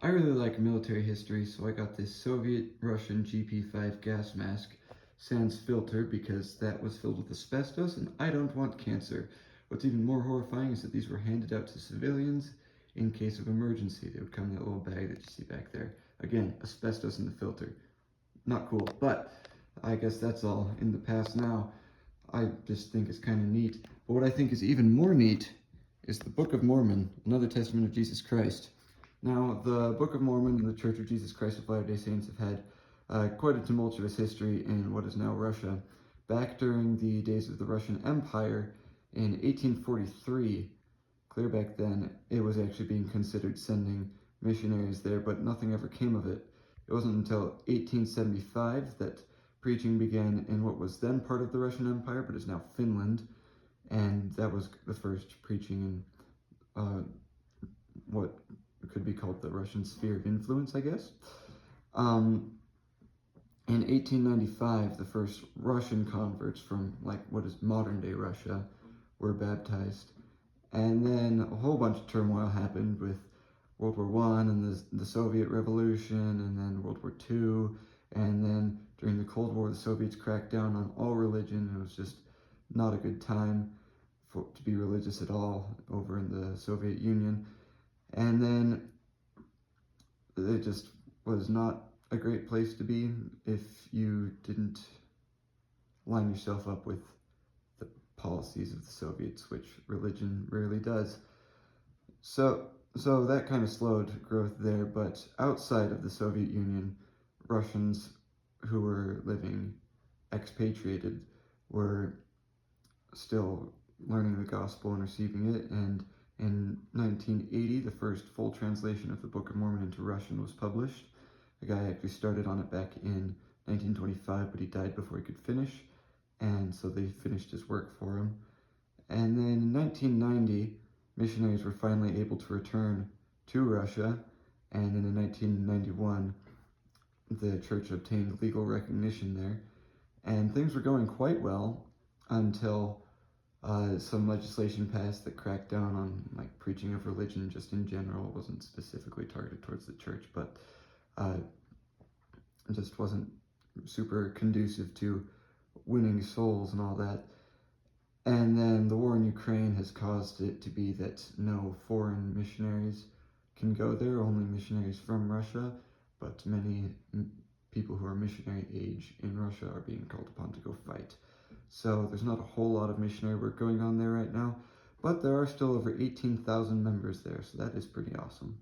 I really like military history, so I got this Soviet-Russian GP5 gas mask sans filter because that was filled with asbestos and I don't want cancer. What's even more horrifying is that these were handed out to civilians in case of emergency. They would come in that little bag that you see back there. Again, asbestos in the filter. Not cool, but I guess that's all in the past now. I just think it's kind of neat. But what I think is even more neat is the Book of Mormon, another testament of Jesus Christ. Now, the Book of Mormon and the Church of Jesus Christ of Latter-day Saints have had quite a tumultuous history in what is now Russia. Back during the days of the Russian Empire in 1843, clear back then, it was actually being considered sending missionaries there, but nothing ever came of it. It wasn't until 1875 that preaching began in what was then part of the Russian Empire, but is now Finland, and that was the first preaching in what could be called the Russian sphere of influence, I guess. In 1895, the first Russian converts from what is modern-day Russia were baptized, and then a whole bunch of turmoil happened with World War I and the Soviet Revolution, and then World War II, and then during the Cold War, the Soviets cracked down on all religion. It was just not a good time to be religious at all over in the Soviet Union. And then it just was not a great place to be if you didn't line yourself up with the policies of the Soviets, which religion rarely does. So that kind of slowed growth there, but outside of the Soviet Union, Russians who were living expatriated were still learning the gospel and receiving it, and in 1980, the first full translation of the Book of Mormon into Russian was published. The guy actually started on it back in 1925, but he died before he could finish, and so they finished his work for him. And then in 1990, missionaries were finally able to return to Russia, and then in 1991, the church obtained legal recognition there, and things were going quite well until some legislation passed that cracked down on preaching of religion just in general. It wasn't specifically targeted towards the church, but it just wasn't super conducive to winning souls and all that. And then the war in Ukraine has caused it to be that no foreign missionaries can go there, only missionaries from Russia, but many people who are missionary age in Russia are being called upon to go fight. So there's not a whole lot of missionary work going on there right now, but there are still over 18,000 members there, so that is pretty awesome.